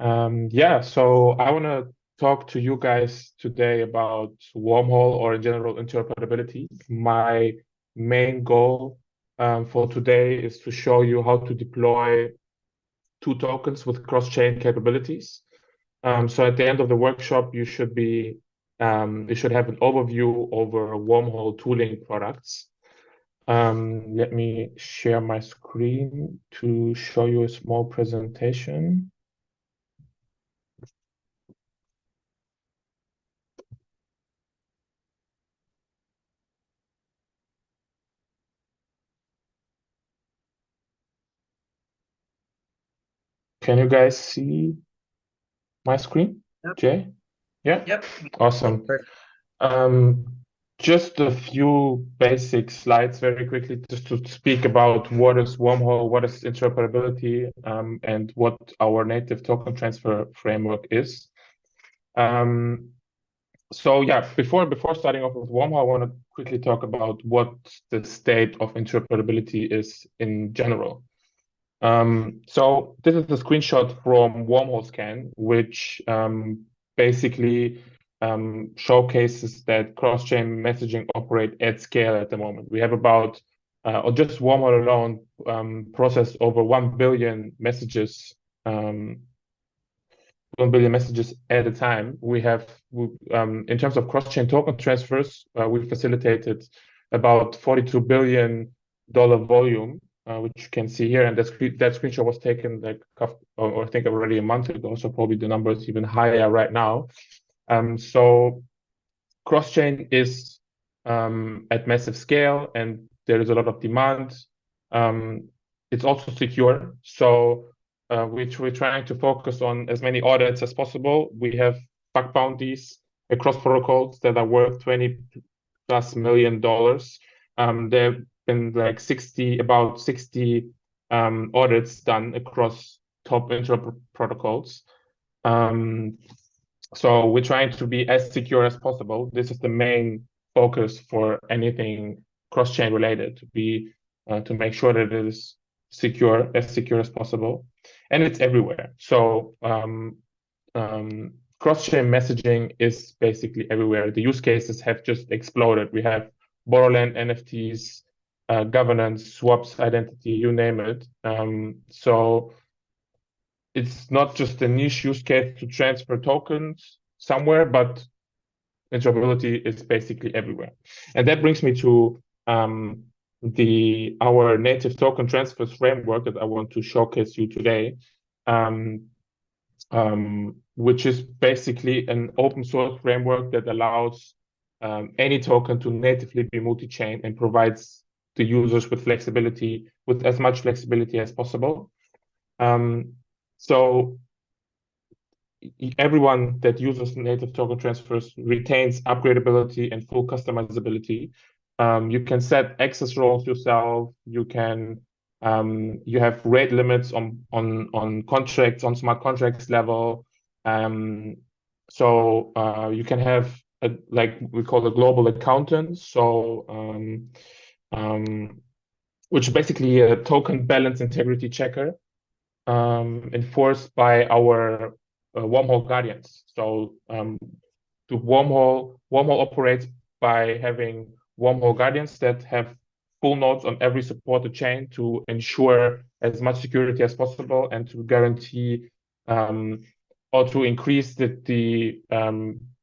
Yeah, so I want to talk to you guys today about Wormhole or in general interoperability. My main goal for today is to show you how to deploy two tokens with cross-chain capabilities. So at the end of the workshop, you should have an overview over Wormhole tooling products. Let me share my screen to show you a small presentation. Can you guys see my screen? Yep. Jay? Yeah? Yep. Awesome. Perfect. Um, just a few basic slides very quickly just to speak about what is Wormhole, what is interoperability, and what our native token transfer framework is. So yeah, before starting off with Wormhole, I want to quickly talk about what the state of interoperability is in general. So this is a screenshot from Wormhole Scan, which basically showcases that cross-chain messaging operate at scale at the moment. We have about, or just Wormhole alone, processed over 1 billion messages, 1 billion messages at a time. In terms of cross-chain token transfers, we facilitated about $42 billion volume, which you can see here. And that screenshot was taken or I think already a month ago. So probably the number is even higher right now. So cross-chain is at massive scale and there is a lot of demand. It's also secure. So we're trying to focus on as many audits as possible. We have bug bounties across protocols that are worth $20+ million. There have been like about 60 audits done across top interop protocols. So we're trying to be as secure as possible. This is the main focus for anything cross-chain related, to make sure that it is as secure as possible, and it's everywhere. So cross-chain messaging is basically everywhere. The use cases have just exploded. We have borderland NFTs, governance, swaps, identity, you name it. So it's not just a niche use case to transfer tokens somewhere, but interoperability is basically everywhere. And that brings me to our native token transfers framework that I want to showcase you today, which is basically an open source framework that allows any token to natively be multi-chain and provides the users with as much flexibility as possible. So everyone that uses native token transfers retains upgradability and full customizability. You can set access roles yourself. You have rate limits on contracts, on smart contracts level. So you can have like we call a global accountant. So which is basically a token balance integrity checker enforced by our Wormhole guardians. So the Wormhole operates by having Wormhole guardians that have full nodes on every supported chain to ensure as much security as possible and to guarantee or to increase the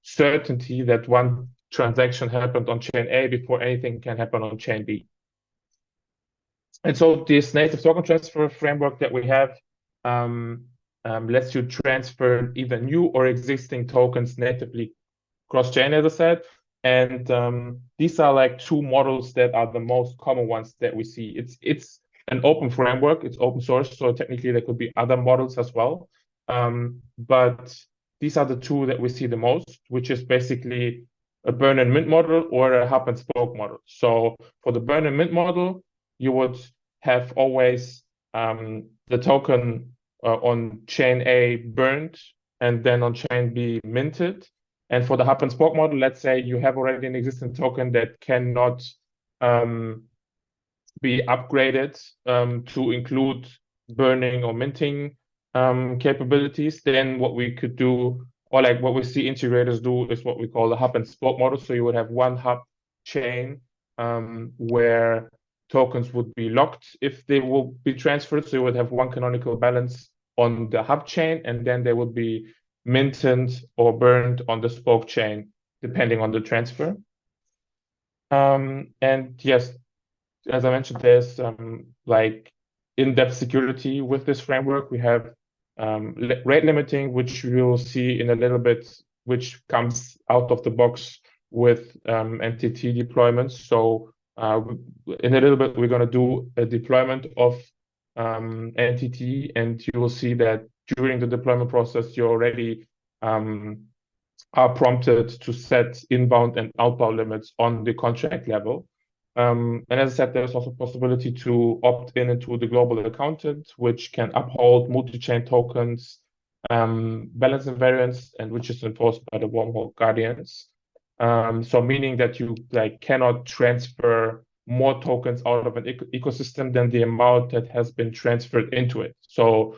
certainty that one transaction happened on chain A before anything can happen on chain B. And so this native token transfer framework that we have lets you transfer either new or existing tokens natively cross-chain, as I said. And these are like two models that are the most common ones that we see. It's an open framework, it's open source, so technically there could be other models as well. But these are the two that we see the most, which is basically a burn and mint model or a hub and spoke model. So for the burn and mint model, you would have always the token on chain A burned and then on chain B minted. And for the hub and spoke model, let's say you have already an existing token that cannot be upgraded to include burning or minting. capabilities, then what we could do, or like what we see integrators do, is what we call the hub and spoke model. So you would have one hub chain where tokens would be locked if they will be transferred. So you would have one canonical balance on the hub chain, and then they would be minted or burned on the spoke chain, depending on the transfer. And yes, as I mentioned, there's like in-depth security with this framework. We have rate limiting, which we will see in a little bit, which comes out of the box with NTT deployments. So in a little bit, we're going to do a deployment of NTT, and you will see that during the deployment process, you already are prompted to set inbound and outbound limits on the contract level. And as I said, there's also possibility to opt in into the global accountant, which can uphold multi-chain tokens, balance invariance, and which is enforced by the Wormhole guardians. So meaning that you like cannot transfer more tokens out of an ecosystem than the amount that has been transferred into it. So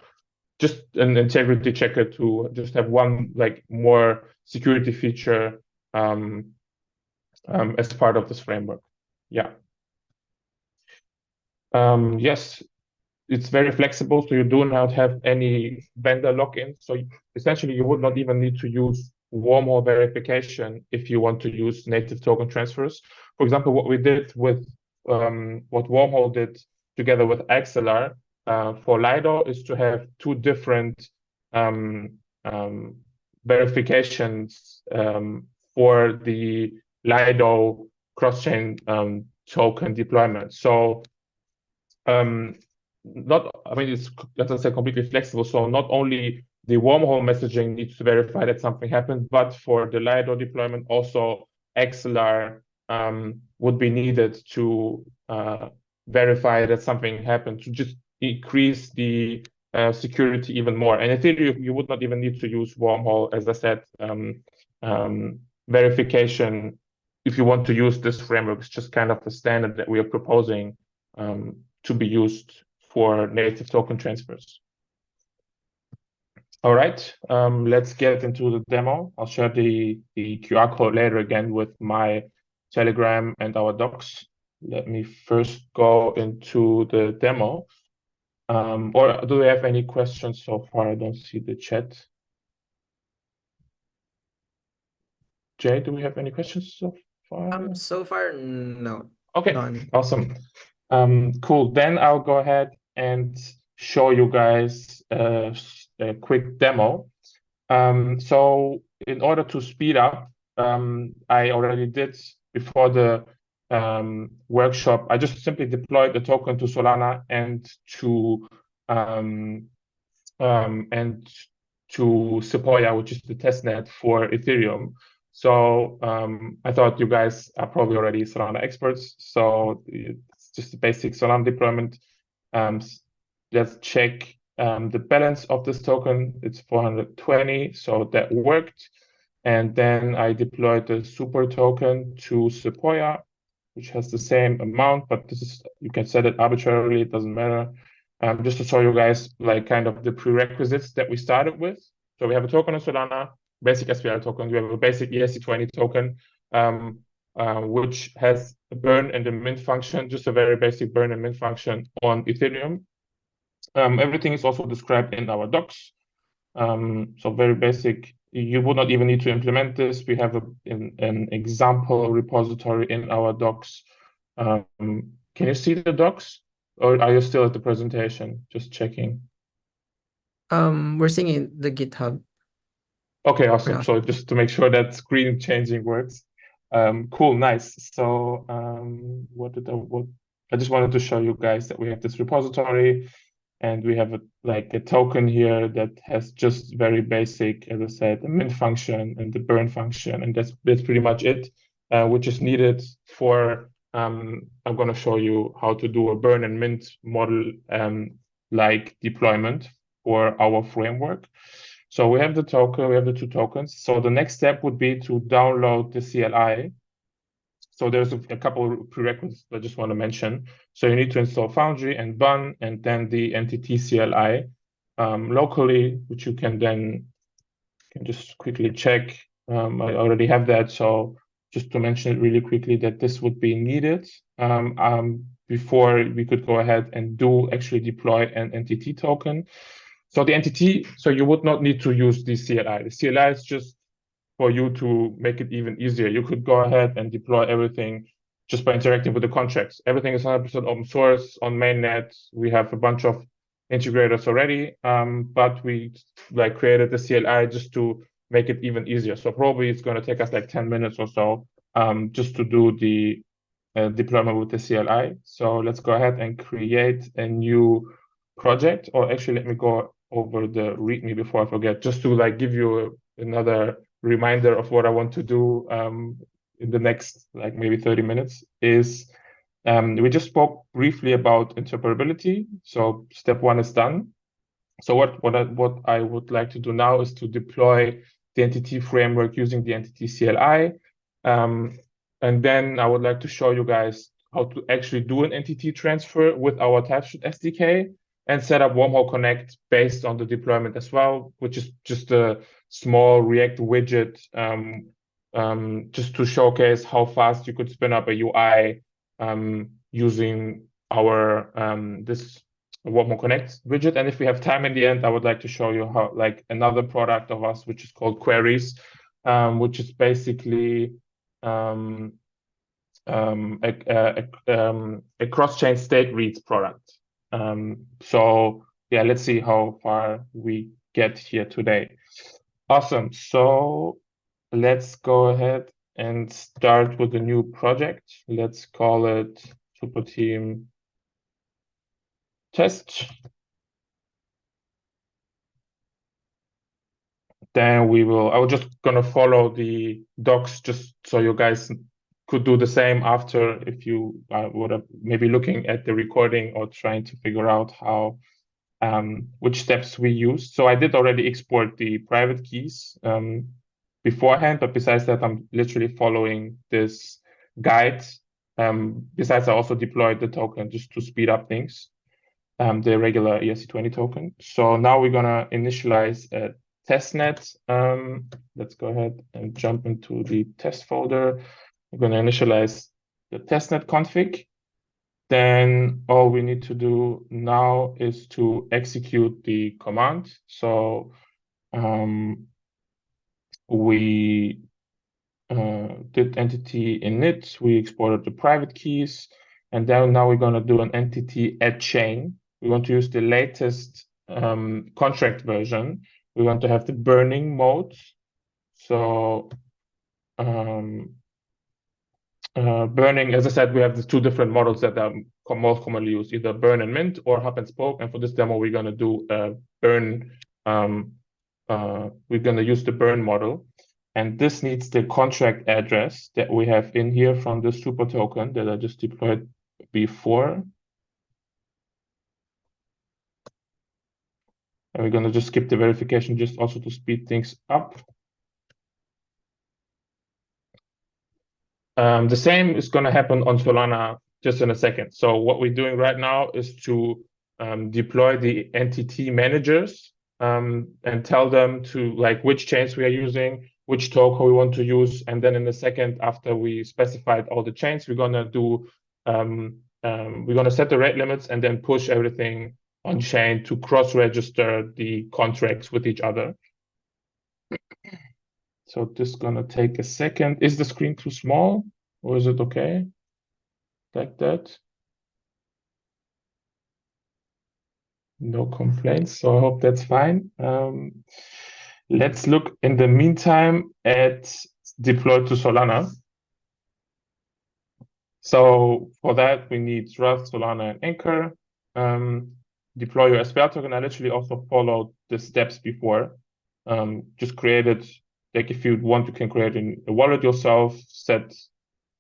just an integrity checker to just have one like more security feature as part of this framework. Yeah. Yes, it's very flexible, so you do not have any vendor lock-in. So essentially, you would not even need to use Wormhole verification if you want to use native token transfers. For example, what we did with what Wormhole did together with XLR for Lido is to have two different verifications for the Lido cross-chain token deployment. So it's, as I said, completely flexible. So not only the Wormhole messaging needs to verify that something happened, but for the Lido deployment, also XLR would be needed to verify that something happened, to just increase the security even more. And Ethereum, you would not even need to use Wormhole, as I said. Verification, if you want to use this framework, is just kind of the standard that we are proposing to be used for native token transfers. All right, let's get into the demo. I'll share the QR code later again with my Telegram and our docs. Let me first go into the demo. Or do we have any questions so far? I don't see the chat. Jay, do we have any questions so far? So far, no. Okay, None. awesome. Cool. Then I'll go ahead and show you guys a quick demo. So in order to speed up, I already did before the workshop. I just simply deployed the token to Solana and to Sequoia, which is the testnet for Ethereum. So I thought you guys are probably already Solana experts. So it's just a basic Solana deployment. Let's check the balance of this token. It's 420, so that worked. And then I deployed the super token to Sequoia, which has the same amount, but this is, you can set it arbitrarily, it doesn't matter. Just to show you guys like kind of the prerequisites that we started with. So we have a token on Solana, basic SPR token. We have a basic ERC20 token, which has a burn and a mint function, just a very basic burn and mint function on Ethereum. Everything is also described in our docs. So very basic. You would not even need to implement this. We have an example repository in our docs. Can you see the docs? Or are you still at the presentation? Just checking. We're seeing in the GitHub. Okay, awesome. So just to make sure that screen changing works. Cool, nice. So I just wanted to show you guys that we have this repository and we have a token here that has just very basic, as I said, the mint function and the burn function, and that's pretty much it, which is needed for I'm going to show you how to do a burn and mint model like deployment for our framework. So we have the token, we have the two tokens. So the next step would be to download the CLI. So there's a couple of prerequisites I just want to mention. So you need to install Foundry and Bun, and then the NTT CLI. locally, which you can then just quickly check. I already have that, so just to mention it really quickly that this would be needed before we could go ahead and actually deploy an entity token. So the entity, so you would not need to use the CLI. The CLI is just for you to make it even easier. You could go ahead and deploy everything just by interacting with the contracts. Everything is 100% open source on mainnet. We have a bunch of integrators already, but we created the CLI just to make it even easier. So probably it's going to take us like 10 minutes or so just to do the deployment with the CLI. So let's go ahead and create a new project, or actually let me go over the README before I forget, just to give you another reminder of what I want to do in the next maybe 30 minutes is we just spoke briefly about interoperability. So step one is done. So what I would like to do now is to deploy the entity framework using the entity CLI. And then I would like to show you guys how to actually do an entity transfer with our TypeScript SDK and set up Wormhole Connect based on the deployment as well, which is just a small React widget just to showcase how fast you could spin up a UI using our this Wormhole Connect widget. And if we have time in the end, I would like to show you how another product of us, which is called Queries, which is basically a cross-chain state reads product. So yeah, let's see how far we get here today. Awesome. So let's go ahead and start with a new project. Let's call it Super Team Test. Then I was just gonna follow the docs just so you guys could do the same after if you would have maybe looking at the recording or trying to figure out how which steps we used. So I did already export the private keys beforehand, but besides that, I'm literally following this guide. Besides, I also deployed the token just to speed up things, the regular ERC20 token. So now we're gonna initialize a testnet. Let's go ahead and jump into the test folder. We're gonna initialize the testnet config. Then all we need to do now is to execute the command. So we did entity init, we exported the private keys, and then now we're going to do an entity add chain. We want to use the latest contract version. We want to have the burning mode. So burning, as I said, we have the two different models that are most commonly used, either burn and mint or hub and spoke. And for this demo, we're going to do burn. We're going to use the burn model. And this needs the contract address that we have in here from the super token that I just deployed before. And we're going to just skip the verification just also to speed things up. The same is going to happen on Solana just in a second. So what we're doing right now is to deploy the entity managers and tell them to which chains we are using, which token we want to use, and then in a second after we specified all the chains, we're gonna do we're gonna set the rate limits and then push everything on chain to cross-register the contracts with each other. So this is gonna take a second. Is the screen too small or is it okay like that? No complaints, so I hope that's fine. Let's look in the meantime at deploy to Solana. So for that, we need Rust, Solana, and Anchor. Deploy your SPR token. I literally also followed the steps before. Just create it. If you want, you can create a wallet yourself, set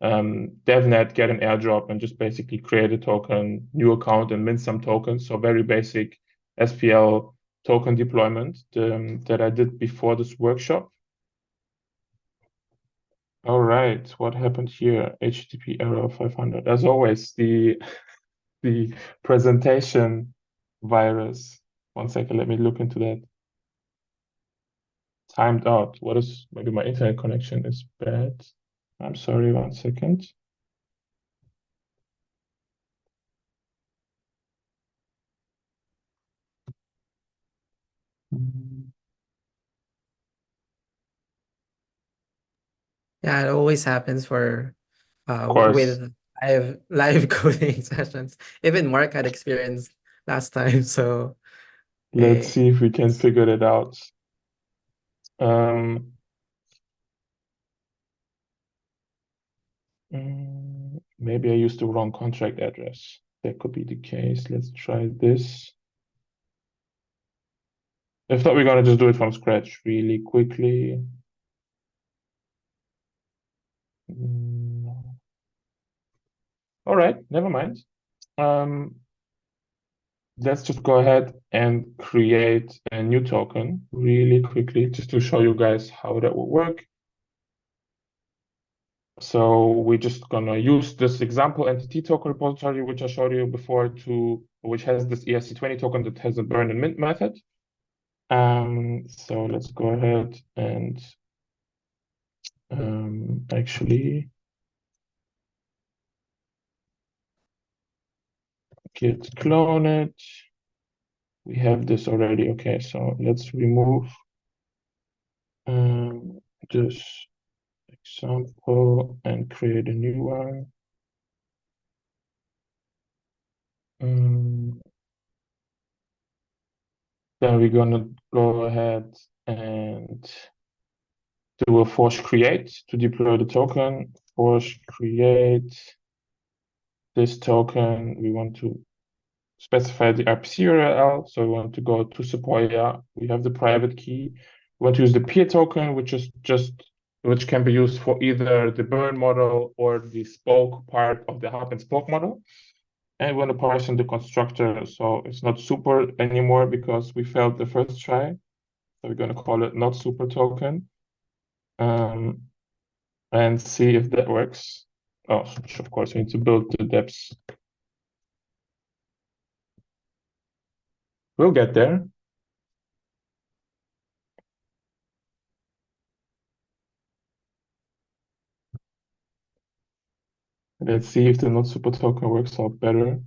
DevNet, get an airdrop, and just basically create a token, new account, and mint some tokens. So very basic SPL token deployment that I did before this workshop. All right, what happened here? HTTP error 500. As always, the presentation virus. 1 second, let me look into that. Timed out. Maybe my internet connection is bad. I'm sorry, 1 second. Yeah, it always happens for Of course. with live coding sessions. Even Mark had experience last time, so Let's see if we can it's figure it out. Um, maybe I used the wrong contract address. That could be the case. Let's try this. If not, we're gonna just do it from scratch really quickly. All right, never mind. Let's just go ahead and create a new token really quickly just to show you guys how that will work. So we're just gonna use this example entity token repository, which I showed you before, which has this ERC20 token that has a burn and mint method. So let's go ahead and actually git clone it. We have this already. Okay, so let's remove this example and create a new one. Then we're gonna go ahead and do a force create to deploy the token. Force create this token. We want to specify the RPC URL. So we want to go to Sequoia. We have the private key. We want to use the peer token, which can be used for either the burn model or the spoke part of the hub and spoke model. And we want to parse the constructor, so it's not super anymore because we failed the first try. So we're going to call it not super token, and see if that works. Oh, of course, we need to build the depths. We'll get there. Let's see if the not super token works out better.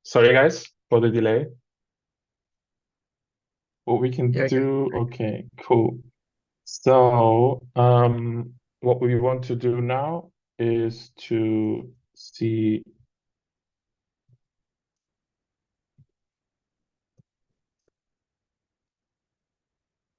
Sorry, guys, for the delay. What we can do, okay, cool. So what we want to do now is to see.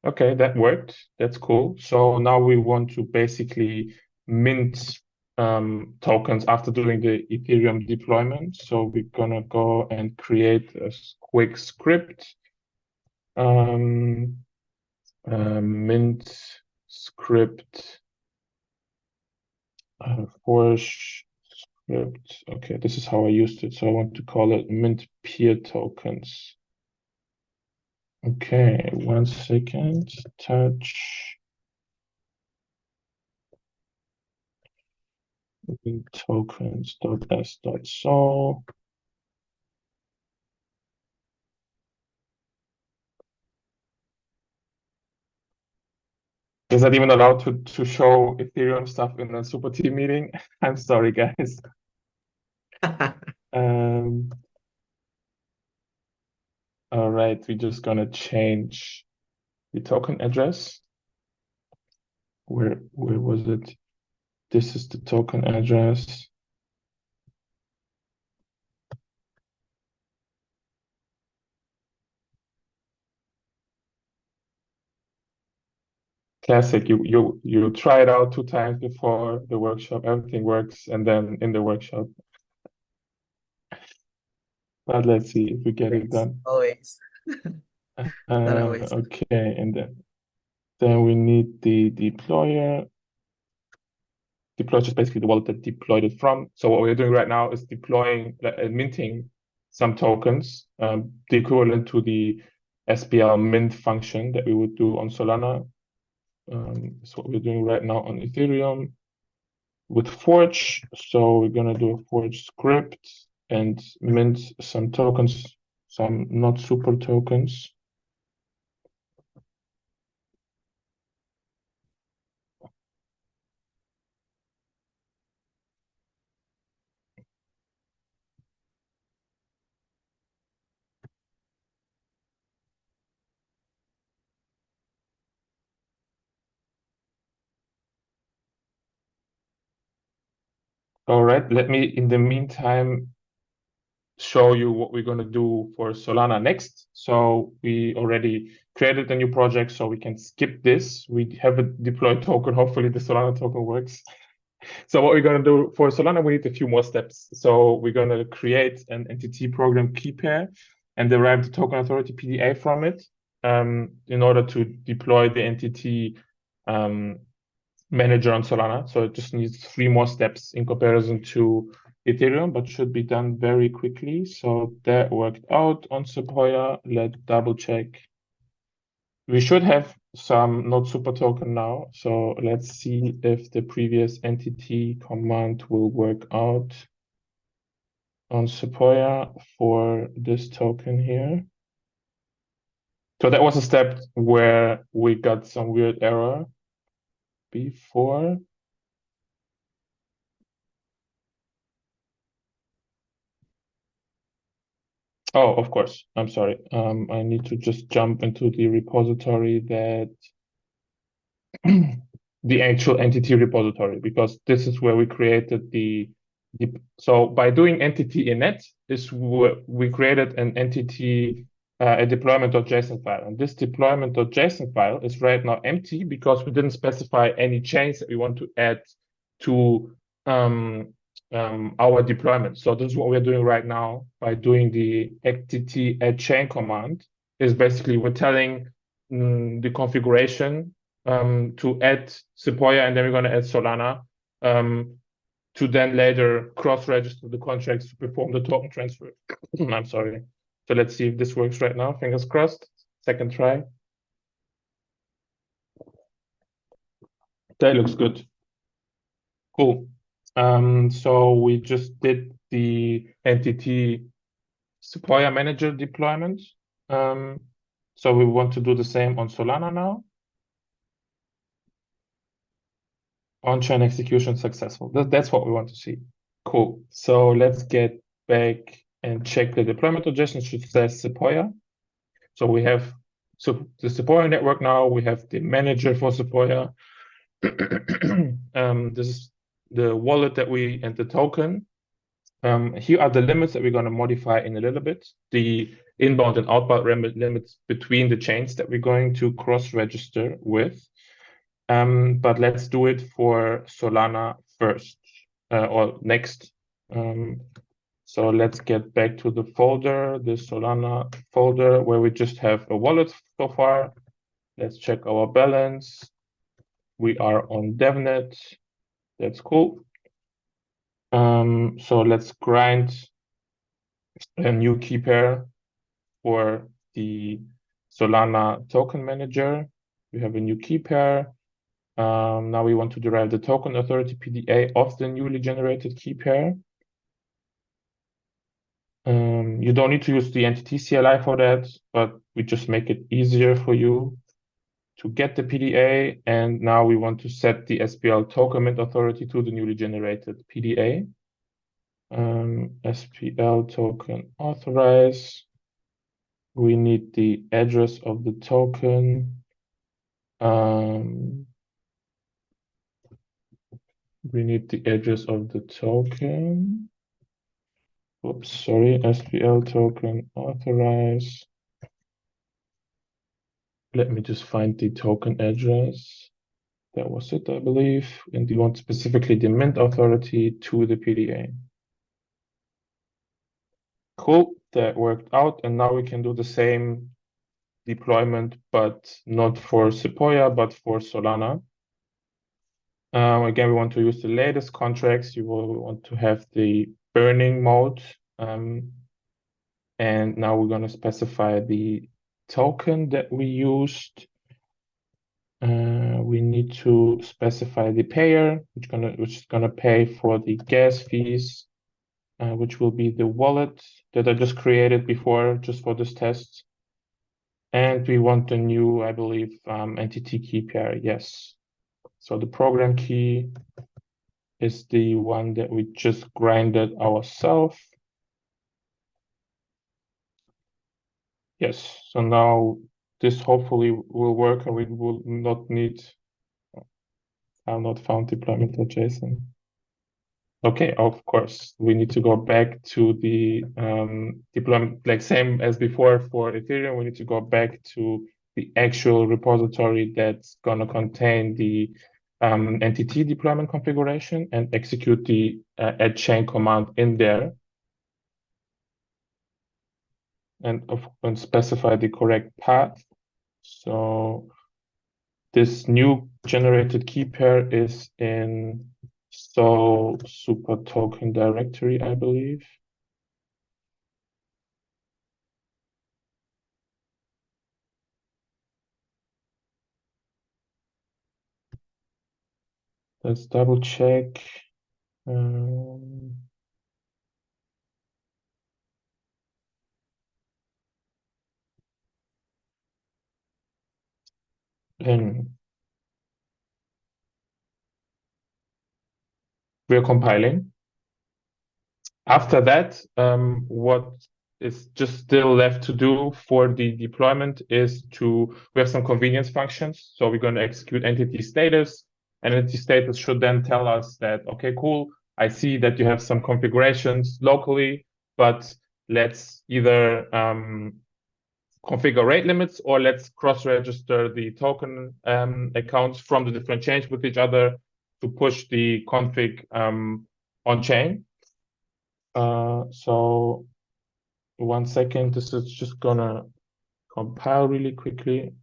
Okay, that worked. That's cool. So now we want to basically mint tokens after doing the Ethereum deployment. So we're gonna go and create a quick script. Mint script force script. Okay, this is how I used it. So I want to call it mint peer tokens. Okay, 1 second. Touch tokens.s.so. Is that even allowed to show Ethereum stuff in a super team meeting? I'm sorry, guys. All right, we're just gonna change the token address. Where was it? This is the token address. Classic. You try it out 2 times before the workshop, everything works, and then in the workshop. But let's see if we get it done. always. Not always. Okay, and then we need the deployer. Deploy is just basically the wallet that deployed it from. So what we're doing right now is deploying and minting some tokens, the equivalent to the SPL mint function that we would do on Solana. That's what we're doing right now on Ethereum with Forge. So we're gonna do a Forge script and mint some tokens, some not super tokens. All right, let me, in the meantime, show you what we're going to do for Solana next. So we already created a new project, so we can skip this. We have a deployed token. Hopefully the Solana token works. So what we're going to do for Solana, we need a few more steps. So we're going to create an entity program key pair and derive the token authority PDA from it in order to deploy the entity manager on Solana. So it just needs 3 more steps in comparison to Ethereum, but should be done very quickly. So that worked out on Sequoia. Let's double check. We should have some not super token now. So let's see if the previous entity command will work out on Sequoia for this token here. So that was a step where we got some weird error before. Oh, of course. I'm sorry. I need to just jump into the repository that the actual entity repository, because this is where we created so by doing entity init is where we created an entity, a deployment.json file. And this deployment.json file is right now empty because we didn't specify any chains that we want to add to our deployment. So this is what we're doing right now by doing the entity add chain command. Is basically we're telling the configuration to add Sequoia, and then we're going to add Solana to then later cross-register the contracts to perform the token transfer. I'm sorry. So let's see if this works right now. Fingers crossed. Second try. That looks good. Cool. So we just did the entity Sequoia manager deployment. So we want to do the same on Solana now. On-chain execution successful. That's what we want to see. Cool. So let's get back and check the deployment suggestion. It should say Sequoia. So we have the Sequoia network now. We have the manager for Sequoia. This is the wallet that and the token. Here are the limits that we're going to modify in a little bit. The inbound and outbound limits between the chains that we're going to cross-register with. But let's do it for Solana first or next. So let's get back to the folder, the Solana folder, where we just have a wallet so far. Let's check our balance. We are on DevNet. That's cool. So let's grind a new key pair for the Solana token manager. We have a new key pair. Now we want to derive the token authority PDA of the newly generated key pair. You don't need to use the entity CLI for that, but we just make it easier for you to get the PDA. And now we want to set the SPL token mint authority to the newly generated PDA. SPL token authorize. We need the address of the token. We need the address of the token. Oops, sorry, SPL token authorize. Let me just find the token address. That was it, I believe. And you want specifically the mint authority to the PDA. Cool, that worked out. And now we can do the same deployment, but not for Sequoia, but for Solana. Again, we want to use the latest contracts. You will want to have the burning mode. And now we're going to specify the token that we used. We need to specify the payer, which is gonna pay for the gas fees. which will be the wallet that I just created before, just for this test. And we want the new, I believe, entity key pair. Yes. So the program key is the one that we just grinded ourselves. Yes. So now this hopefully will work and we will not need, I've not found deployment.json. Okay, of course, we need to go back to the deployment, like same as before for Ethereum, we need to go back to the actual repository that's going to contain the entity deployment configuration and execute the add chain command in there and specify the correct path. So this new generated key pair is in super token directory, I believe. Let's double check. Um, and we're compiling. After that, what is just still left to do for the deployment is we have some convenience functions. So we're going to execute entity status. And entity status should then tell us that, okay, cool, I see that you have some configurations locally, but let's either configure rate limits, or let's cross-register the token accounts from the different chains with each other to push the config on-chain. So 1 second, this is just gonna compile really quickly.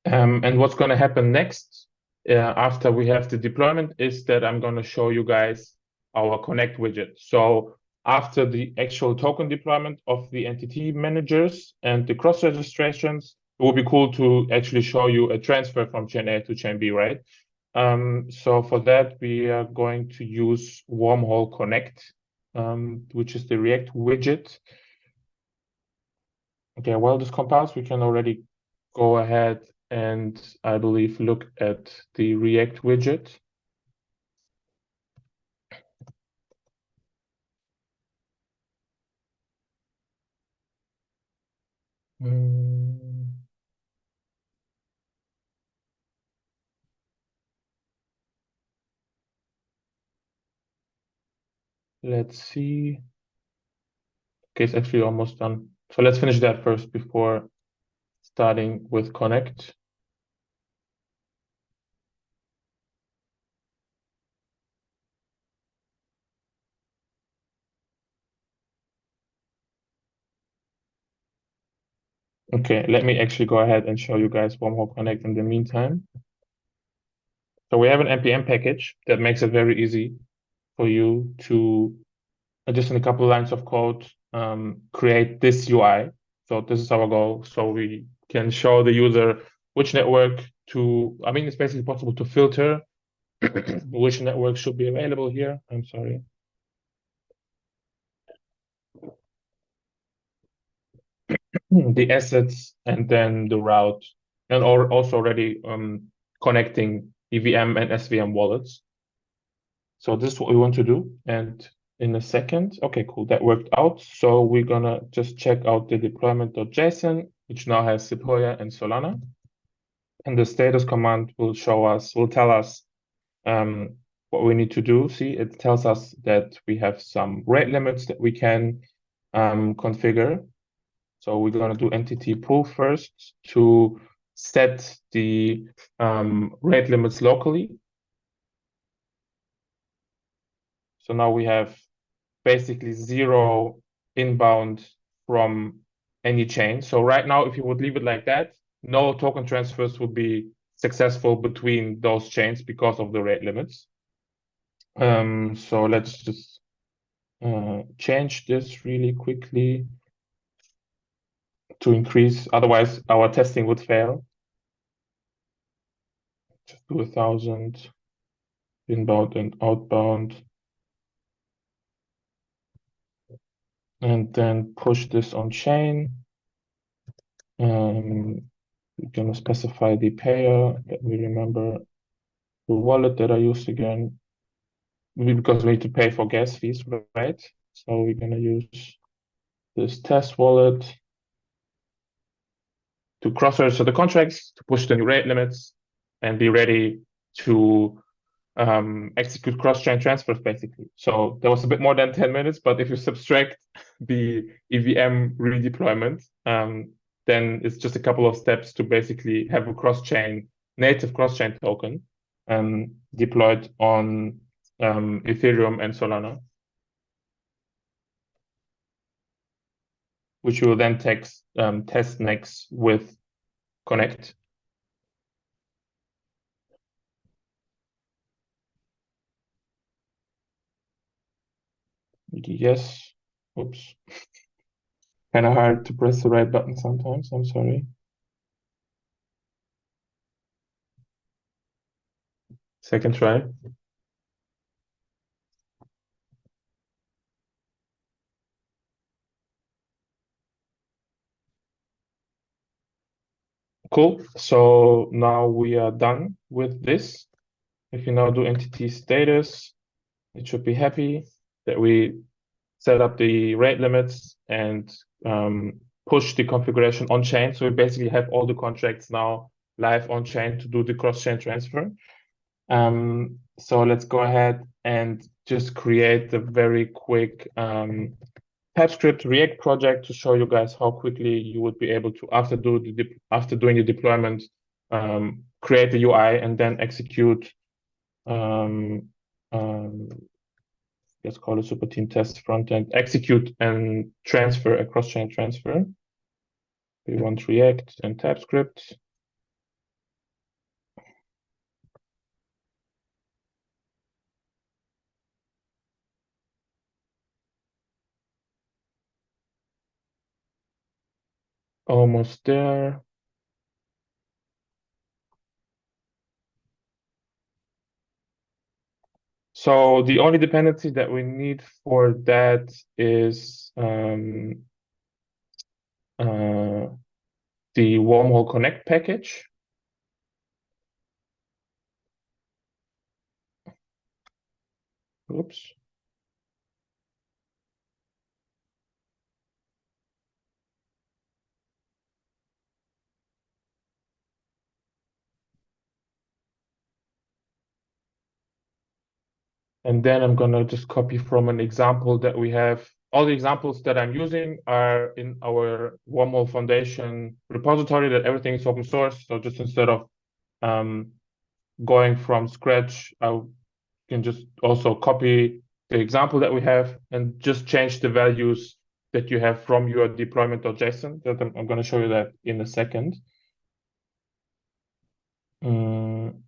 And what's gonna happen next after we have the deployment is that I'm gonna show you guys our connect widget. So after the actual token deployment of the entity managers and the cross registrations, it would be cool to actually show you a transfer from chain A to chain B, right? So for that, we are going to use Wormhole Connect, which is the React widget. Okay, while this compiles, we can already go ahead and, I believe, look at the React widget. Let's see. Okay, it's actually almost done. So let's finish that first before starting with Connect. Okay, let me actually go ahead and show you guys Wormhole Connect in the meantime. So we have an npm package that makes it very easy for you to, just in a couple of lines of code, create this UI. So this is our goal. So we can show the user which network I mean, it's basically possible to filter which network should be available here. I'm sorry. The assets and then the route, and also already connecting EVM and SVM wallets. So this is what we want to do. And in a second, okay, cool, that worked out. So we're gonna just check out the deployment.json, which now has Sequoia and Solana. And the status command will tell us what we need to do. See, it tells us that we have some rate limits that we can configure. So we're going to do entity pool first to set the rate limits locally. So now we have basically 0 inbound from any chain. So right now, if you would leave it like that, no token transfers would be successful between those chains because of the rate limits. So let's just change this really quickly to increase, otherwise our testing would fail. Just do 1,000 inbound and outbound, and then push this on chain. We're gonna specify the payer. Let me remember the wallet that I used again, because we need to pay for gas fees, right? So we're gonna use this test wallet to cross-register the contracts, to push the new rate limits, and be ready to execute cross-chain transfers, basically. So there was a bit more than 10 minutes, but if you subtract the EVM redeployment, then it's just a couple of steps to basically have a native cross-chain token deployed on Ethereum and Solana, which we will then test next with Connect. Yes. Oops. Kind of hard to press the right button sometimes. I'm sorry. Second try. Cool. So now we are done with this. If you now do entity status, it should be happy that we set up the rate limits and push the configuration on chain. So we basically have all the contracts now live on chain to do the cross-chain transfer. So let's go ahead and just create a very quick TypeScript React project to show you guys how quickly you would be able to, after doing the deployment, create the UI and then execute. Let's call it super team test frontend. Execute and transfer a cross-chain transfer. We want React and TypeScript. Almost there. So the only dependency that we need for that is the Wormhole Connect package. Oops. And then I'm gonna just copy from an example that we have. All the examples that I'm using are in our Wormhole Foundation repository, that everything is open source. So just instead of going from scratch, I can just also copy the example that we have and just change the values that you have from your deployment.json. That I'm going to show you that in a second.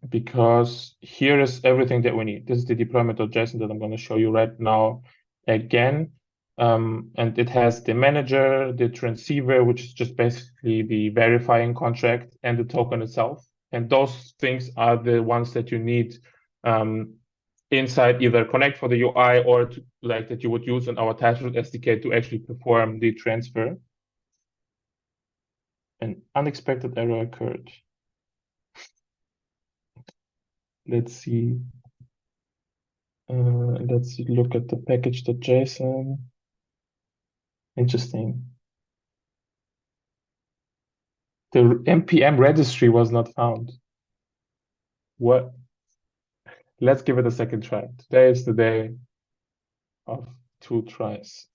Because here is everything that we need. This is the deployment.json that I'm going to show you right now again. And it has the manager, the transceiver, which is just basically the verifying contract, and the token itself. And those things are the ones that you need inside either Connect for the UI or like that you would use in our TypeScript SDK to actually perform the transfer. An unexpected error occurred. Let's see. Let's look at the package.json. Interesting. The npm registry was not found. What? Let's give it a second try. Today is the day of 2 tries.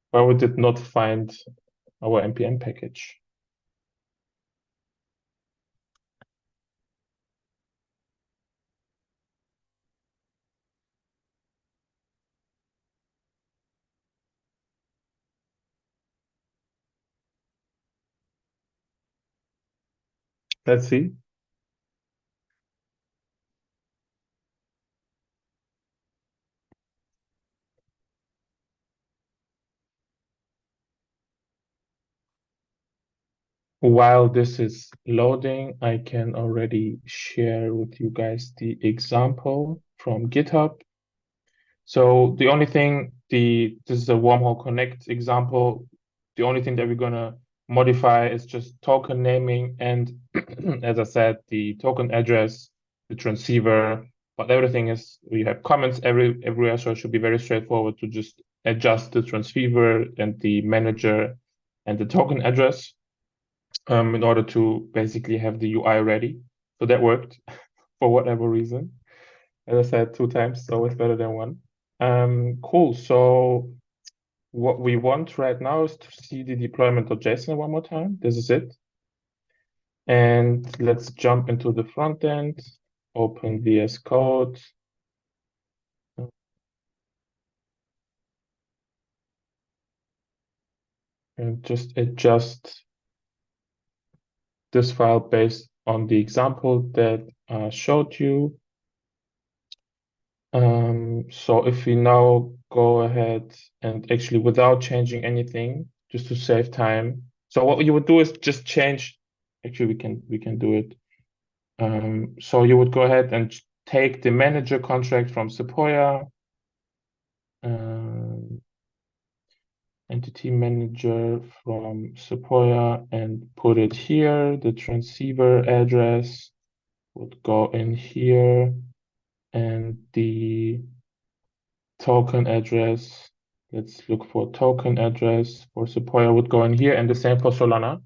Why we did not find our npm package? Let's see. while this is loading, I can already share with you guys the example from GitHub. So the only thing, this is a Wormhole Connect example. The only thing that we're gonna modify is just token naming and, as I said, the token address, the transceiver, but everything is, we have comments everywhere, so it should be very straightforward to just adjust the transceiver and the manager and the token address in order to basically have the UI ready. So that worked for whatever reason. As I said, 2 times, so it's better than one. Cool. So what we want right now is to see the deployment.json one more time. This is it. And let's jump into the front end, open VS Code. And just adjust this file based on the example that I showed you. So if we now go ahead and actually without changing anything, just to save time. So what you would do is just change, actually we can do it. So you would go ahead and take the manager contract from Sequoia, entity manager from Sequoia and put it here. The transceiver address would go in here and the token address. Let's look for token address for Sequoia would go in here and the same for Solana.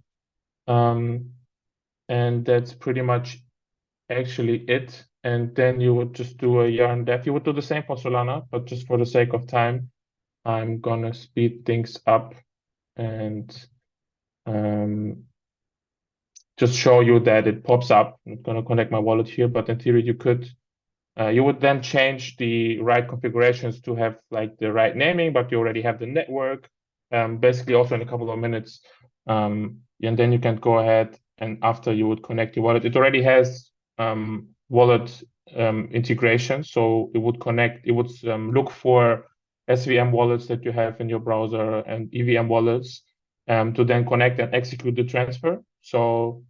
And that's pretty much actually it. And then you would just do a yarn def. You would do the same for Solana, but just for the sake of time, I'm gonna speed things up and just show you that it pops up. I'm gonna connect my wallet here, but in theory you would then change the right configurations to have like the right naming, but you already have the network, basically also in a couple of minutes. And then you can go ahead and after you would connect your wallet, it already has wallet integration. So it would connect, it would look for SVM wallets that you have in your browser and EVM wallets to then connect and execute the transfer. So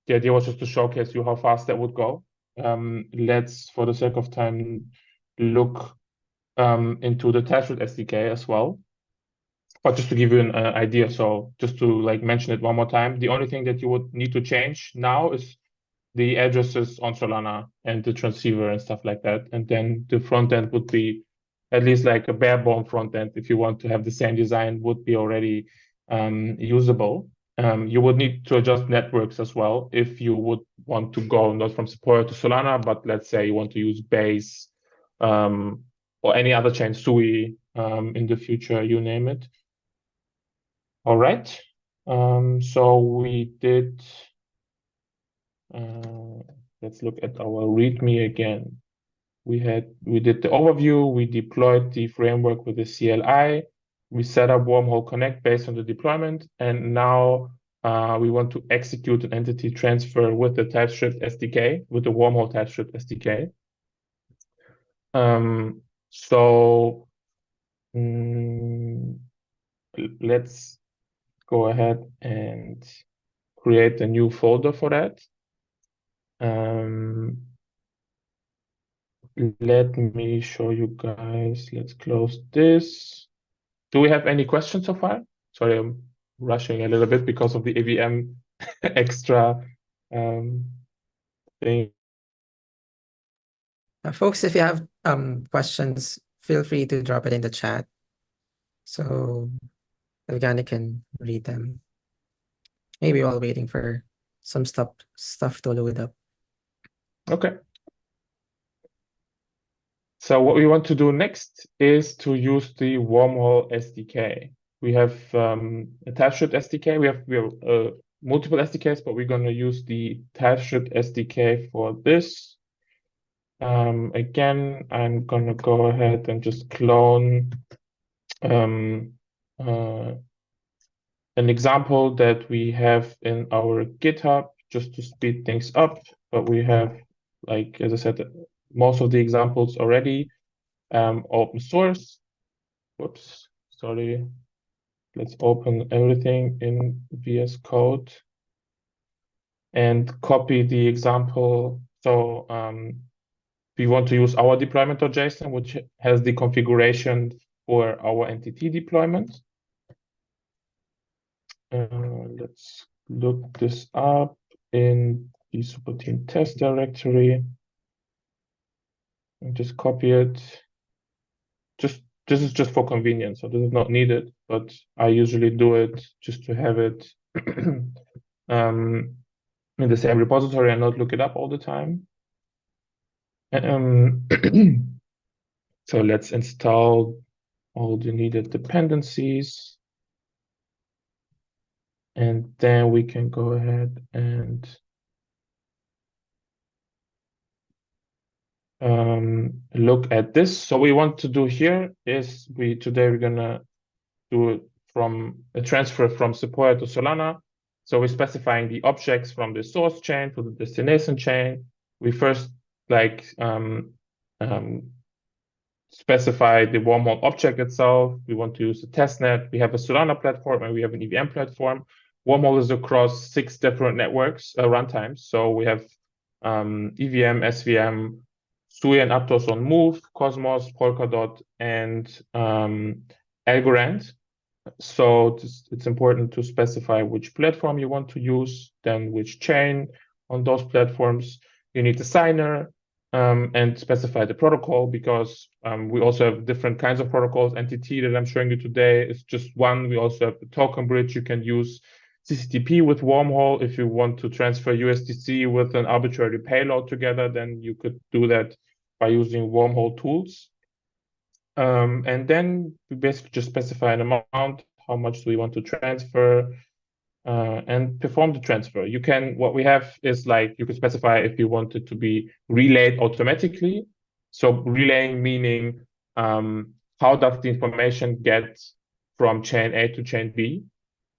the idea was just to showcase you how fast that would go. Let's, for the sake of time, look into the Taproot SDK as well. But just to give you an idea, so just to like mention it one more time, the only thing that you would need to change now is the addresses on Solana and the transceiver and stuff like that. And then the front end would be at least like a bare bone front end if you want to have the same design would be already usable. You would need to adjust networks as well if you would want to go not from Sequoia to Solana, but let's say you want to use Base or any other chain, Sui in the future, you name it. All right. So we did. Let's look at our README again. We did the overview, we deployed the framework with the CLI, we set up Wormhole Connect based on the deployment, and now we want to execute an entity transfer with the TypeScript SDK, with the Wormhole TypeScript SDK. So let's go ahead and create a new folder for that. Let me show you guys. Let's close this. Do we have any questions so far? Sorry, I'm rushing a little bit because of the AVM extra thing. Folks, if you have questions, feel free to drop it in the chat so Evgeny can read them. Maybe while waiting for some stuff to load up. Okay. So what we want to do next is to use the Wormhole SDK. We have a TypeScript SDK. We have multiple SDKs, but we're going to use the TypeScript SDK for this. Again, I'm going to go ahead and just clone an example that we have in our GitHub just to speed things up. But we have, like, as I said, most of the examples already open source. Whoops, sorry. Let's open everything in VS Code. and copy the example. So we want to use our deployment.json, which has the configuration for our entity deployment. Let's look this up in the superteam test directory and just copy it. This is just for convenience, so this is not needed, but I usually do it just to have it in the same repository and not look it up all the time. So let's install all the needed dependencies. And then we can go ahead and look at this. So what we want to do here is today we're gonna do it from a transfer from Sequoia to Solana. So we're specifying the objects from the source chain to the destination chain. We first specify the Wormhole object itself. We want to use a testnet. We have a Solana platform and we have an EVM platform. Wormhole is across 6 different networks runtimes. So we have EVM, SVM, Sui and Aptos on Move, Cosmos, Polkadot, and Algorand. So it's important to specify which platform you want to use, then which chain on those platforms. You need the signer and specify the protocol, because we also have different kinds of protocols. NTT that I'm showing you today is just one. We also have the token bridge. You can use CCTP with Wormhole. If you want to transfer USDC with an arbitrary payload together, then you could do that by using Wormhole tools. And then we basically just specify an amount, how much do we want to transfer, and perform the transfer. What we have is you could specify if you want it to be relayed automatically. So relaying meaning how does the information get from chain A to chain B?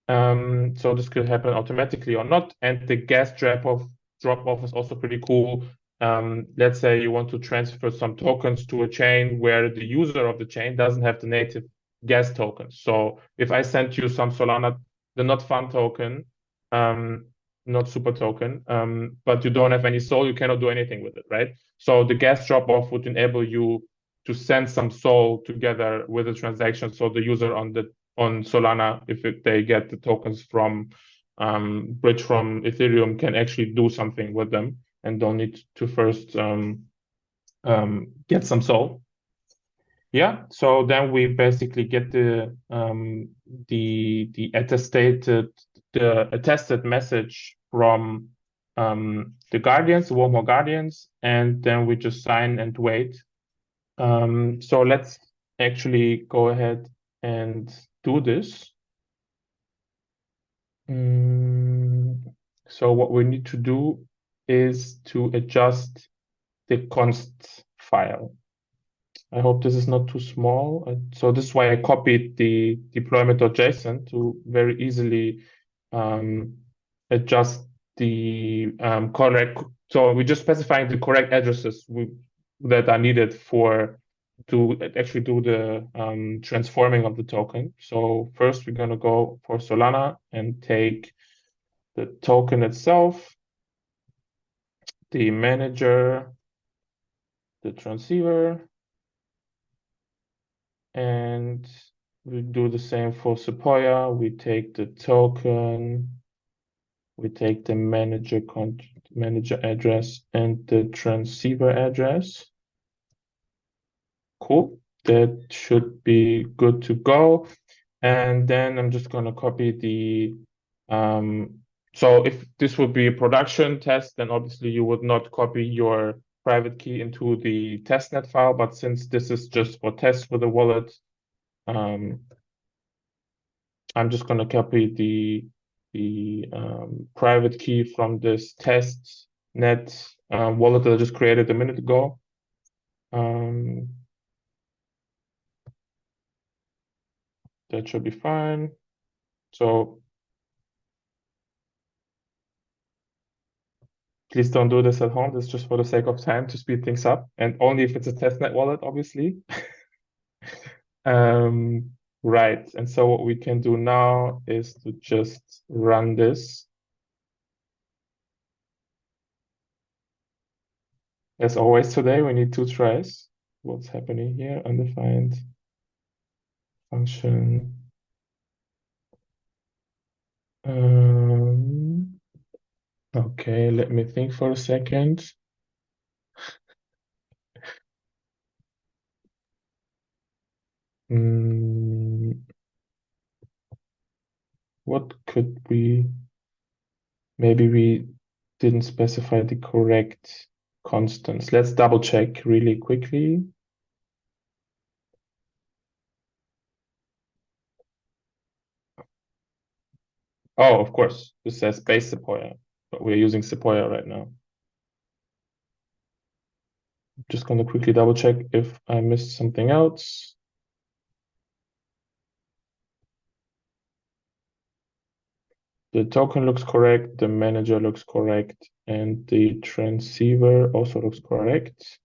So this could happen automatically or not. And the gas drop off is also pretty cool. Let's say you want to transfer some tokens to a chain where the user of the chain doesn't have the native gas tokens. So if I sent you some Solana, the not fun token, not super token, but you don't have any SOL, you cannot do anything with it, right? So the gas drop off would enable you to send some SOL together with the transaction. So the user on Solana, if they get the tokens from bridge from Ethereum, can actually do something with them and don't need to first get some SOL. Yeah, so then we basically get the attested message from the guardians, the Wormhole guardians, and then we just sign and wait. So let's actually go ahead and do this. So what we need to do is to adjust the const file. I hope this is not too small. So this is why I copied the deployment.json to very easily adjust the correct. So we're just specifying the correct addresses that are needed to actually do the transforming of the token. So first we're going to go for Solana and take the token itself, the manager, the transceiver, and we do the same for Sequoia. We take the token, we take the manager address and the transceiver address. Cool. That should be good to go. And then I'm just going to copy the so if this would be a production test, then obviously you would not copy your private key into the testnet file. But since this is just for test with the wallet, I'm just going to copy the private key from this test net wallet that I just created a minute ago. That should be fine. So please don't do this at home. This is just for the sake of time to speed things up, and only if it's a testnet wallet, obviously. Right. And so what we can do now is to just run this. As always today, we need 2 tries. What's happening here? Undefined function. Okay, let me think for a second. What could we, maybe we didn't specify the correct constants. Let's double check really quickly. Oh, of course, this says base Sequoia, but we're using Sequoia right now. Just going to quickly double check if I missed something else. The token looks correct, the manager looks correct, and the transceiver also looks correct.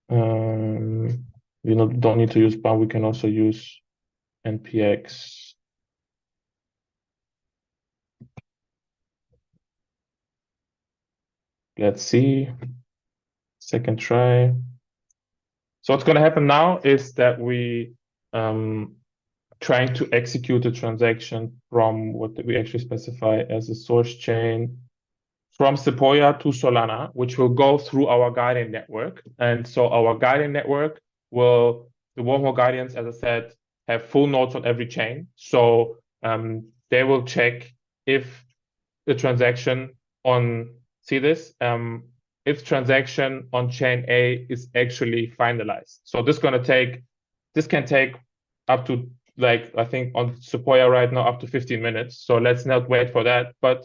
We don't need to use bound, we can also use NPX. Let's see. Second try. So what's going to happen now is that we trying to execute a transaction from what we actually specify as a source chain from Sequoia to Solana, which will go through our Guardian network. And so our Guardian network will, the Wormhole Guardians, as I said, have full nodes on every chain. So they will check if the transaction on, see this, if transaction on chain A is actually finalized. So this can take up to, like, I think on Sequoia right now, up to 15 minutes. So let's not wait for that. But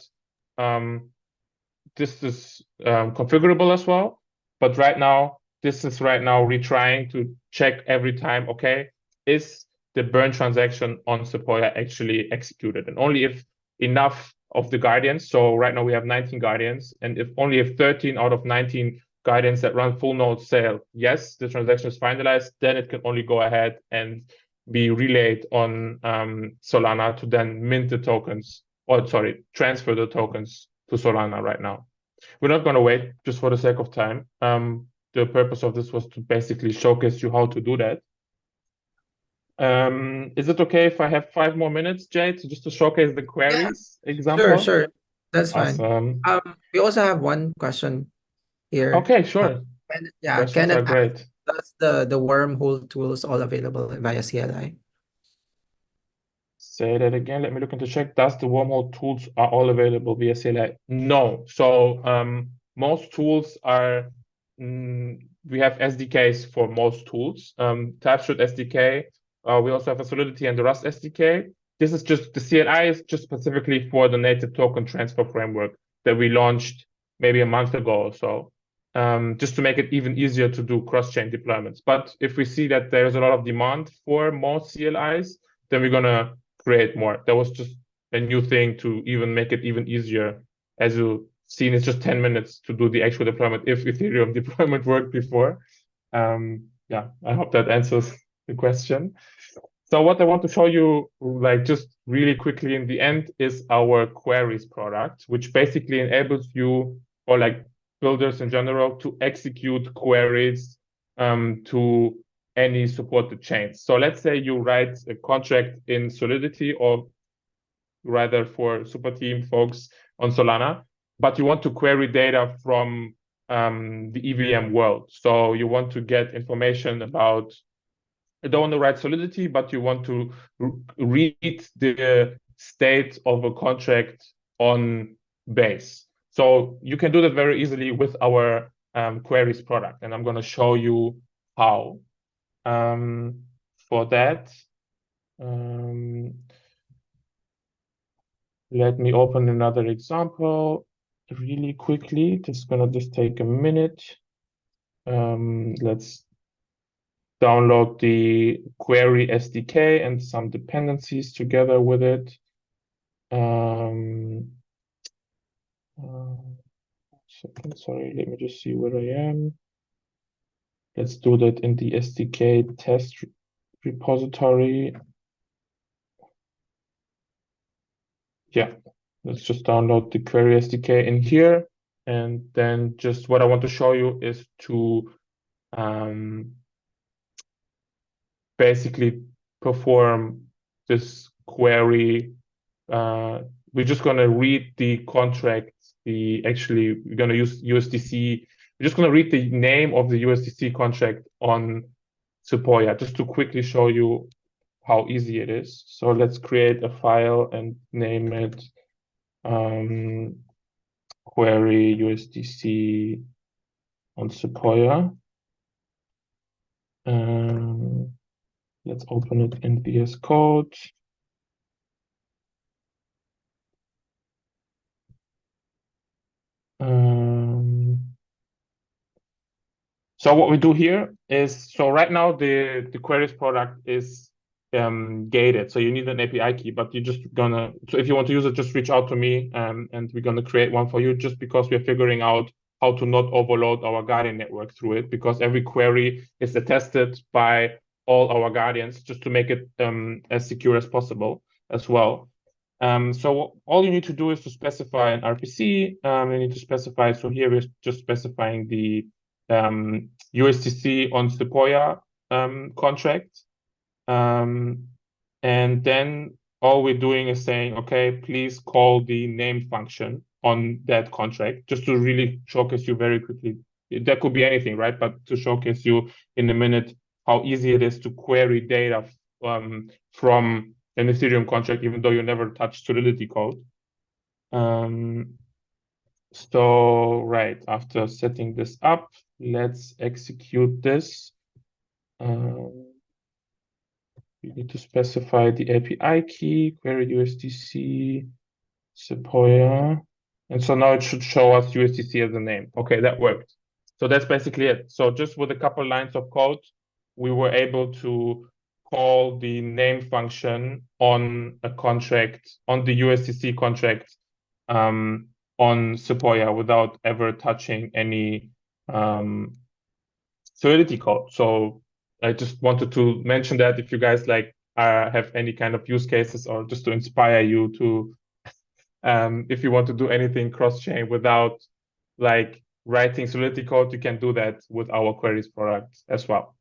this is configurable as well. But right now, this is right now retrying to check every time, okay, is the burn transaction on Sequoia actually executed? And only if enough of the guardians, so right now we have 19 guardians, and if 13 out of 19 guardians that run full node say, yes, the transaction is finalized, then it can only go ahead and be relayed on Solana to then mint the tokens, or sorry, transfer the tokens to Solana right now. We're not going to wait just for the sake of time. The purpose of this was to basically showcase you how to do that. Is it okay if I have 5 more minutes, Jade, just to showcase the queries example? Sure. That's fine. Awesome. We also have one question here. Okay, sure. Questions are Kenneth asked, great. does the wormhole tools all available via CLI? Say that again. Let me look into check. Does the Wormhole tools are all available via CLI? No. So most tools are, we have SDKs for most tools. TypeScript SDK. We also have a Solidity and the Rust SDK. This is just, the CLI is just specifically for the native token transfer framework that we launched maybe a month ago or so, just to make it even easier to do cross-chain deployments. But if we see that there's a lot of demand for more CLIs, then we're gonna create more. That was just a new thing to even make it even easier. As you've seen, it's just 10 minutes to do the actual deployment if Ethereum deployment worked before. Yeah, I hope that answers the question. So what I want to show you, like just really quickly in the end, is our queries product, which basically enables you, or like builders in general, to execute queries to any supported chains. So let's say you write a contract in Solidity, or rather for super team folks on Solana, but you want to query data from the EVM world. So you want to get information about, you don't want to write Solidity, but you want to read the state of a contract on Base. So you can do that very easily with our queries product, and I'm going to show you how. For that, let me open another example really quickly. It's gonna just take a minute. Let's download the query SDK and some dependencies together with it. Second, sorry, let me just see where I am. Let's do that in the SDK test repository. Yeah, let's just download the query SDK in here. And then just what I want to show you is to basically perform this query. We're just going to read the contract. We're going to use USDC. We're just going to read the name of the USDC contract on Sequoia, just to quickly show you how easy it is. So let's create a file and name it query USDC on Sequoia. Let's open it in VS Code. So what we do here is, so right now the queries product is gated, so you need an API key, but you're just gonna, so if you want to use it, just reach out to me, and we're gonna create one for you, just because we're figuring out how to not overload our Guardian network through it, because every query is attested by all our Guardians, just to make it as secure as possible as well. So all you need to do is to specify an RPC. You need to specify, so here we're just specifying the USDC on Sequoia contract. And then all we're doing is saying, okay, please call the name function on that contract, just to really showcase you very quickly. That could be anything, right? But to showcase you in a minute how easy it is to query data from an Ethereum contract, even though you never touch Solidity code. So right after setting this up, let's execute this. We need to specify the API key, query USDC, Sequoia. And so now it should show us USDC as a name. Okay, that worked. So that's basically it. So just with a couple lines of code, we were able to call the name function on a contract, on the USDC contract, on Sequoia without ever touching any Solidity code. So I just wanted to mention that if you guys like have any kind of use cases, or just to inspire you to, if you want to do anything cross-chain without like writing Solidity code, you can do that with our queries product as well.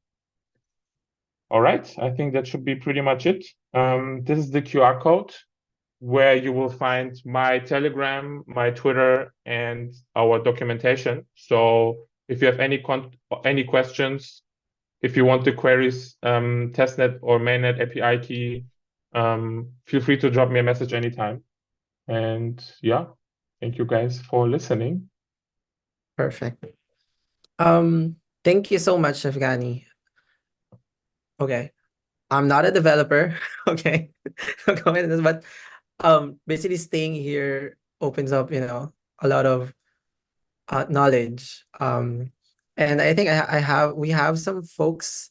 All right, I think that should be pretty much it. This is the QR code where you will find my Telegram, my Twitter, and our documentation. So if you have any questions, if you want the queries testnet or mainnet API key, feel free to drop me a message anytime. And yeah, thank you guys for listening. Perfect. Thank you so much, Afghani. Okay. I'm not a developer, okay? But basically staying here opens up, a lot of knowledge. And I think we have some folks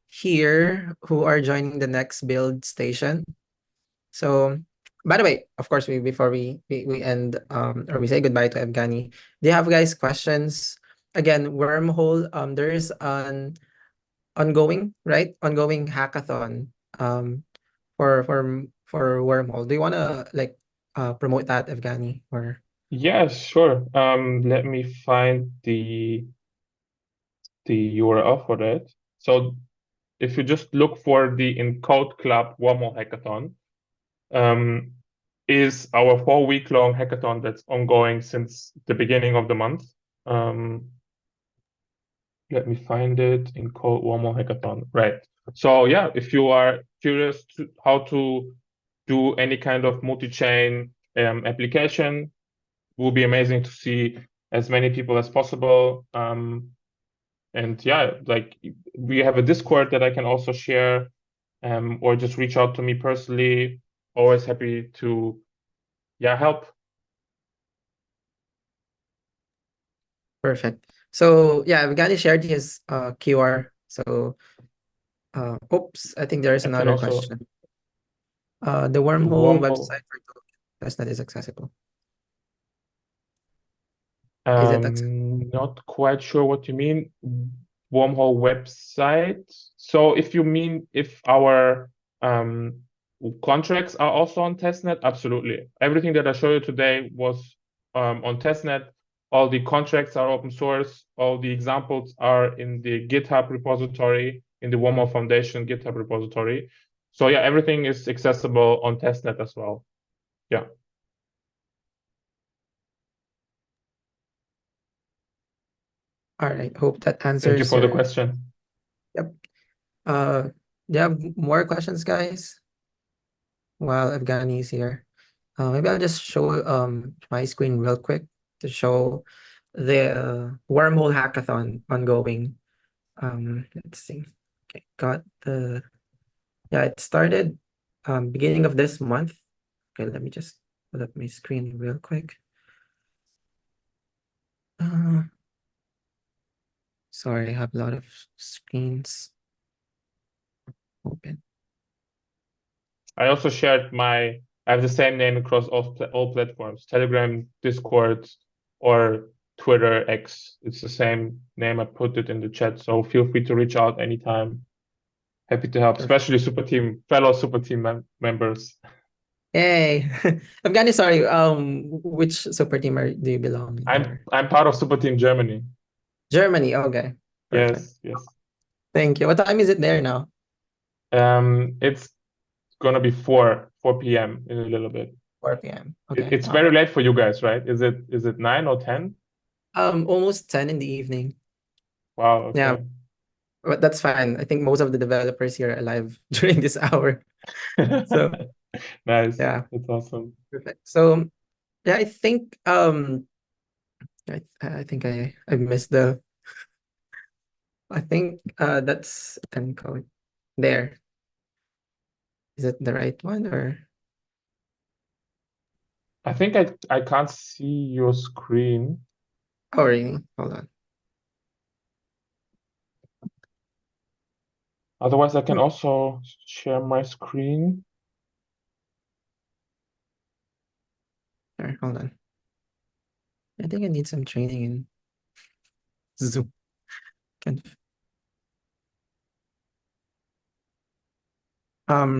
here who are joining the next build station. So, by the way, of course, before we end, or we say goodbye to Afghani, do you have guys questions? Again, Wormhole, there is an ongoing hackathon for Wormhole. Do you want to like promote that, Afghani? Or Yeah, sure. Let me find the URL for that. So if you just look for the Encode Club Wormhole Hackathon, is our 4-week-long hackathon that's ongoing since the beginning of the month. Let me find it. Encode Wormhole Hackathon. Right. So yeah, if you are curious to how to do any kind of multi-chain application, it will be amazing to see as many people as possible. And yeah, like we have a Discord that I can also share, or just reach out to me personally. Always happy to, help. perfect. So yeah, Afghani shared his QR. So oops, I think there is I can another also question. The the Wormhole Wormhole. website for testnet is accessible. Is it accessible? Not quite sure what you mean. Wormhole website. So if you mean if our contracts are also on testnet, absolutely. Everything that I showed you today was on testnet. All the contracts are open source. All the examples are in the GitHub repository, in the Wormhole Foundation GitHub repository. So yeah, everything is accessible on testnet as well. Yeah. All right. Hope that Thank you answers for the your. question. Yep. Do you have more questions, guys? While Afghani is here. Maybe I'll just show my screen real quick to show the wormhole hackathon ongoing. Let's see. Okay, got the yeah, it started beginning of this month. Okay, let me just pull up my screen real quick. Uh, sorry, I have a lot of screens open. I also shared I have the same name across all platforms, Telegram, Discord, or Twitter, X. It's the same name. I put it in the chat, so feel free to reach out anytime. Happy to help, Perfect. especially fellow super team members. Hey, Afghani, sorry. Which super team do you belong in? Or I'm part of super team Germany. Germany? Okay, perfect. Yes. Thank you. What time is it there now? It's gonna be 4 p.m. in a little bit. 4 p.m. Okay. It's very late for you guys, right? Is it 9 or 10? Almost 10 in the evening. Wow, Yeah, okay. but that's fine. I think most of the developers here are alive during this hour. So Nice. yeah, That's awesome. perfect. So yeah, I think I missed the I think that's encode there. Is it the right one or I think I can't see your screen. oh really? Hold on. Otherwise, I can Hmm, also share my screen. Sorry, hold on. I think I need some training in Zoom. Can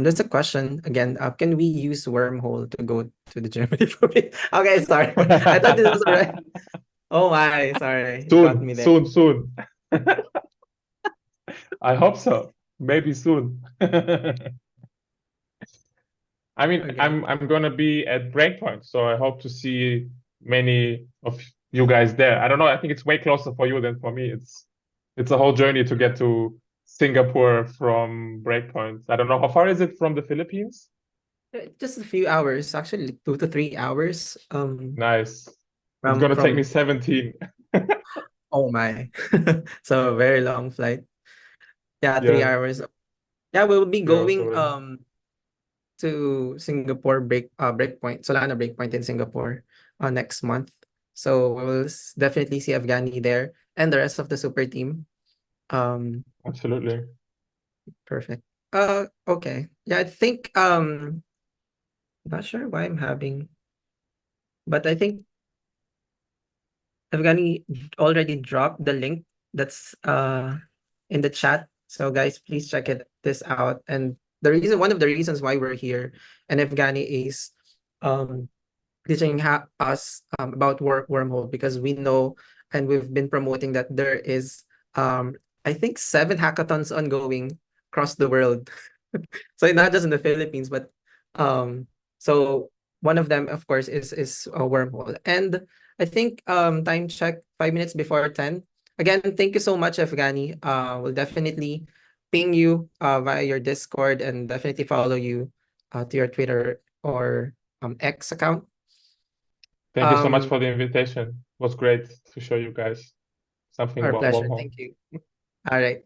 there's a question again. Can we use Wormhole to go to the Germany for me? Okay, sorry. I thought this was alright. Oh my, sorry. You got me there. Soon. I hope so. Maybe soon. I mean, Okay. I'm gonna be at Breakpoint, so I hope to see many of you guys there. I don't know. I think it's way closer for you than for me. It's a whole journey to get to Singapore from Breakpoint. I don't know how far is it from the Philippines? Just a few hours, actually, like 2 to 3 hours. Nice. It's From gonna take me from 17. oh my, so a very long flight. Yeah, three Yeah, hours. Yeah, we'll be 3 hours going away. to Singapore breakpoint, Solana breakpoint in Singapore next month. So we'll definitely see Afghani there and the rest of the super team. Um, Absolutely. Perfect. Okay. Yeah, I think not sure why I'm having, but I think Afghani already dropped the link that's in the chat. So guys, please check this out. And one of the reasons why we're here and Afghani is um teaching us about wormhole because we know and we've been promoting that there is I think 7 hackathons ongoing across the world. So not just in the Philippines, but um, so one of them, of course, is a wormhole. And I think time check 5 minutes before 10. Again, thank you so much, Afghani. We'll definitely ping you via your Discord and definitely follow you to your Twitter or X account. Thank you so much Um, for the invitation. It was great to show you guys something our about pleasure. Wormhole. Thank you. All right.